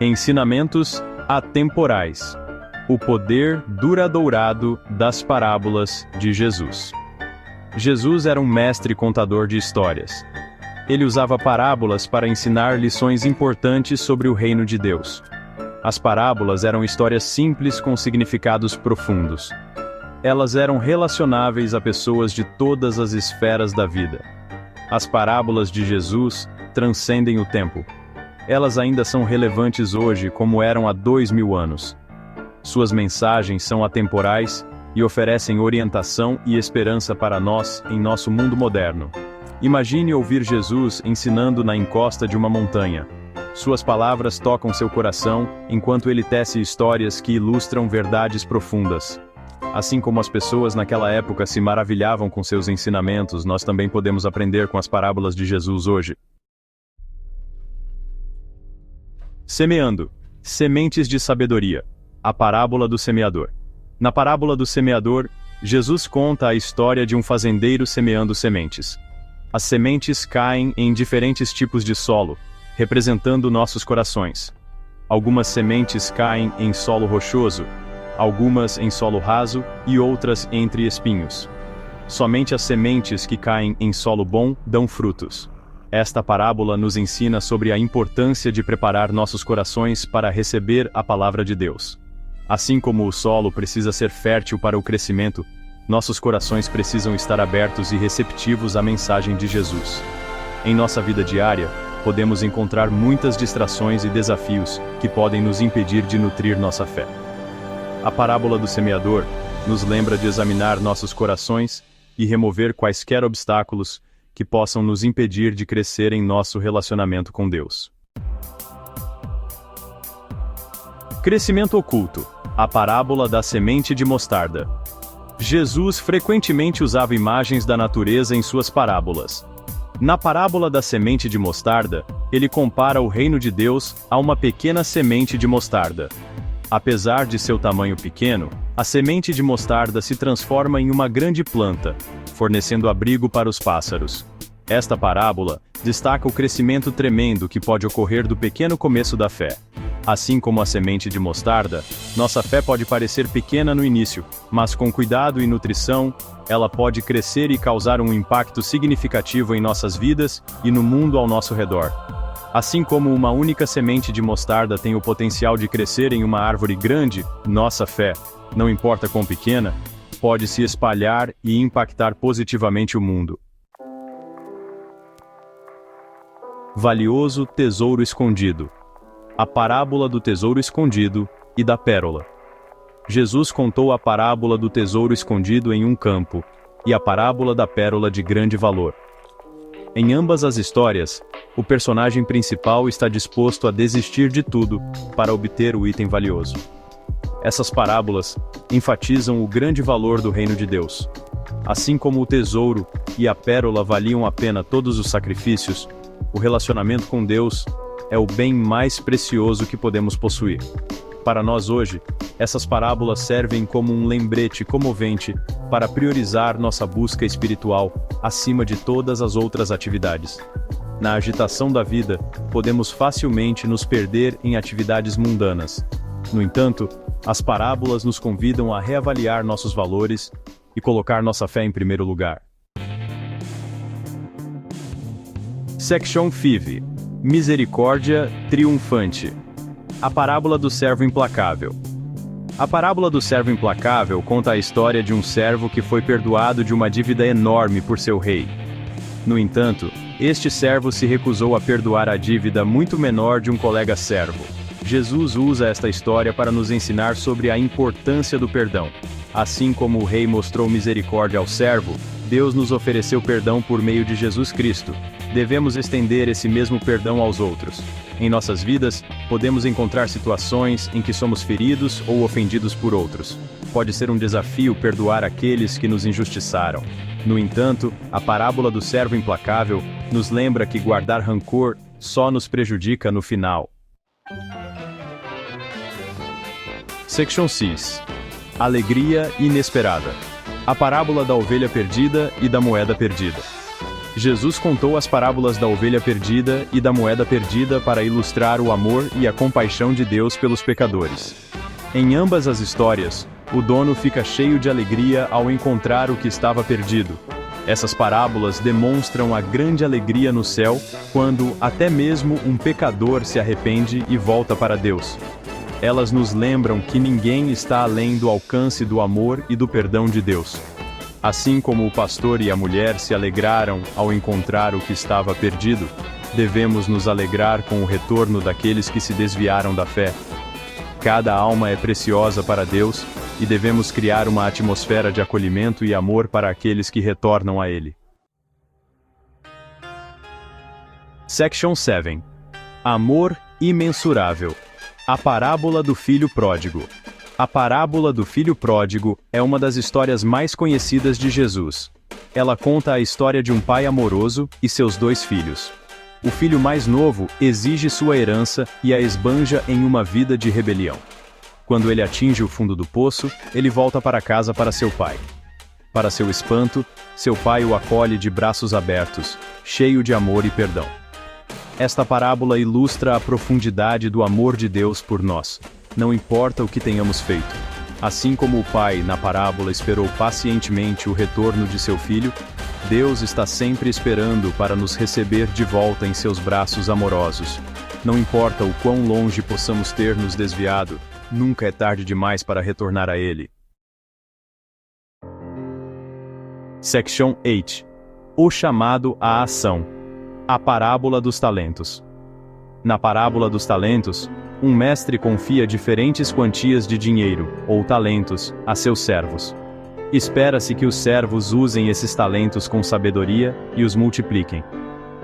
Ensinamentos atemporais. O poder duradourado das parábolas de Jesus. Jesus era um mestre contador de histórias. Ele usava parábolas para ensinar lições importantes sobre o reino de Deus. As parábolas eram histórias simples com significados profundos. Elas eram relacionáveis a pessoas de todas as esferas da vida. As parábolas de Jesus transcendem o tempo. Elas ainda são relevantes hoje como eram há 2000 anos. Suas mensagens são atemporais e oferecem orientação e esperança para nós em nosso mundo moderno. Imagine ouvir Jesus ensinando na encosta de uma montanha. Suas palavras tocam seu coração enquanto ele tece histórias que ilustram verdades profundas. Assim como as pessoas naquela época se maravilhavam com seus ensinamentos, nós também podemos aprender com as parábolas de Jesus hoje. Semeando. Sementes de sabedoria. A parábola do semeador. Na parábola do semeador, Jesus conta a história de um fazendeiro semeando sementes. As sementes caem em diferentes tipos de solo, representando nossos corações. Algumas sementes caem em solo rochoso, algumas em solo raso e outras entre espinhos. Somente as sementes que caem em solo bom dão frutos. Esta parábola nos ensina sobre a importância de preparar nossos corações para receber a palavra de Deus. Assim como o solo precisa ser fértil para o crescimento, nossos corações precisam estar abertos e receptivos à mensagem de Jesus. Em nossa vida diária, podemos encontrar muitas distrações e desafios que podem nos impedir de nutrir nossa fé. A parábola do semeador nos lembra de examinar nossos corações e remover quaisquer obstáculos que possam nos impedir de crescer em nosso relacionamento com Deus. Crescimento oculto. A parábola da semente de mostarda. Jesus frequentemente usava imagens da natureza em suas parábolas. Na parábola da semente de mostarda, ele compara o reino de Deus a uma pequena semente de mostarda. Apesar de seu tamanho pequeno, a semente de mostarda se transforma em uma grande planta, fornecendo abrigo para os pássaros. Esta parábola destaca o crescimento tremendo que pode ocorrer do pequeno começo da fé. Assim como a semente de mostarda, nossa fé pode parecer pequena no início, mas com cuidado e nutrição, ela pode crescer e causar um impacto significativo em nossas vidas e no mundo ao nosso redor. Assim como uma única semente de mostarda tem o potencial de crescer em uma árvore grande, nossa fé, não importa quão pequena, pode se espalhar e impactar positivamente o mundo. Valioso tesouro escondido. A parábola do tesouro escondido e da pérola. Jesus contou a parábola do tesouro escondido em um campo, e a parábola da pérola de grande valor. Em ambas as histórias, o personagem principal está disposto a desistir de tudo para obter o item valioso. Essas parábolas enfatizam o grande valor do reino de Deus. Assim como o tesouro e a pérola valiam a pena todos os sacrifícios, o relacionamento com Deus é o bem mais precioso que podemos possuir. Para nós hoje, essas parábolas servem como um lembrete comovente para priorizar nossa busca espiritual acima de todas as outras atividades. Na agitação da vida, podemos facilmente nos perder em atividades mundanas. No entanto, as parábolas nos convidam a reavaliar nossos valores e colocar nossa fé em primeiro lugar. Section 5. Misericórdia triunfante. A parábola do servo implacável. A parábola do servo implacável conta a história de um servo que foi perdoado de uma dívida enorme por seu rei. No entanto, este servo se recusou a perdoar a dívida muito menor de um colega servo. Jesus usa esta história para nos ensinar sobre a importância do perdão. Assim como o rei mostrou misericórdia ao servo, Deus nos ofereceu perdão por meio de Jesus Cristo. Devemos estender esse mesmo perdão aos outros. Em nossas vidas, podemos encontrar situações em que somos feridos ou ofendidos por outros. Pode ser um desafio perdoar aqueles que nos injustiçaram. No entanto, a parábola do servo implacável nos lembra que guardar rancor só nos prejudica no final. Section 6. Alegria inesperada. A parábola da ovelha perdida e da moeda perdida. Jesus contou as parábolas da ovelha perdida e da moeda perdida para ilustrar o amor e a compaixão de Deus pelos pecadores. Em ambas as histórias, o dono fica cheio de alegria ao encontrar o que estava perdido. Essas parábolas demonstram a grande alegria no céu quando até mesmo um pecador se arrepende e volta para Deus. Elas nos lembram que ninguém está além do alcance do amor e do perdão de Deus. Assim como o pastor e a mulher se alegraram ao encontrar o que estava perdido, devemos nos alegrar com o retorno daqueles que se desviaram da fé. Cada alma é preciosa para Deus, e devemos criar uma atmosfera de acolhimento e amor para aqueles que retornam a Ele. Section 7. Amor imensurável. A parábola do filho pródigo. A parábola do filho pródigo é uma das histórias mais conhecidas de Jesus. Ela conta a história de um pai amoroso e seus 2 filhos. O filho mais novo exige sua herança e a esbanja em uma vida de rebelião. Quando ele atinge o fundo do poço, ele volta para casa para seu pai. Para seu espanto, seu pai o acolhe de braços abertos, cheio de amor e perdão. Esta parábola ilustra a profundidade do amor de Deus por nós, não importa o que tenhamos feito. Assim como o pai, na parábola, esperou pacientemente o retorno de seu filho, Deus está sempre esperando para nos receber de volta em seus braços amorosos. Não importa o quão longe possamos ter nos desviado, nunca é tarde demais para retornar a Ele. Section 8. O chamado à ação. A parábola dos talentos. Na parábola dos talentos, um mestre confia diferentes quantias de dinheiro, ou talentos, a seus servos. Espera-se que os servos usem esses talentos com sabedoria e os multipliquem.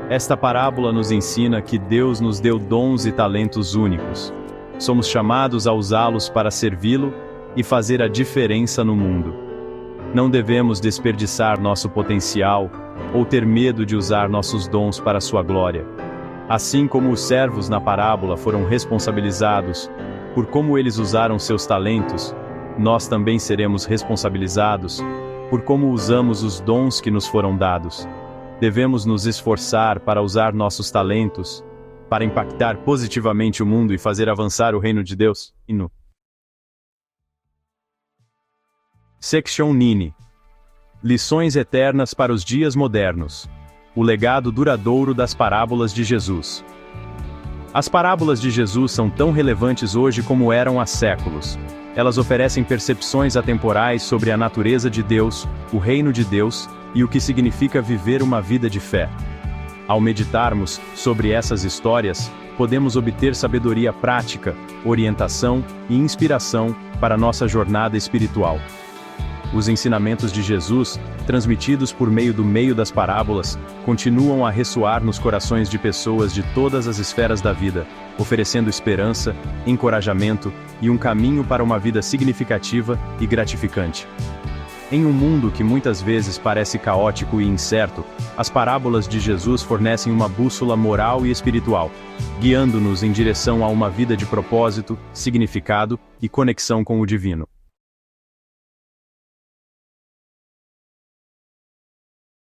Esta parábola nos ensina que Deus nos deu dons e talentos únicos. Somos chamados a usá-los para servi-lo e fazer a diferença no mundo. Não devemos desperdiçar nosso potencial ou ter medo de usar nossos dons para a sua glória. Assim como os servos na parábola foram responsabilizados por como eles usaram seus talentos, nós também seremos responsabilizados por como usamos os dons que nos foram dados. Devemos nos esforçar para usar nossos talentos para impactar positivamente o mundo e fazer avançar o reino de Deus. Section 9. Lições eternas para os dias modernos. O legado duradouro das parábolas de Jesus. As parábolas de Jesus são tão relevantes hoje como eram há séculos. Elas oferecem percepções atemporais sobre a natureza de Deus, o reino de Deus, e o que significa viver uma vida de fé. Ao meditarmos sobre essas histórias, podemos obter sabedoria prática, orientação e inspiração para nossa jornada espiritual. Os ensinamentos de Jesus, transmitidos por meio das parábolas, continuam a ressoar nos corações de pessoas de todas as esferas da vida, oferecendo esperança, encorajamento e um caminho para uma vida significativa e gratificante. Em um mundo que muitas vezes parece caótico e incerto, as parábolas de Jesus fornecem uma bússola moral e espiritual, guiando-nos em direção a uma vida de propósito, significado e conexão com o divino.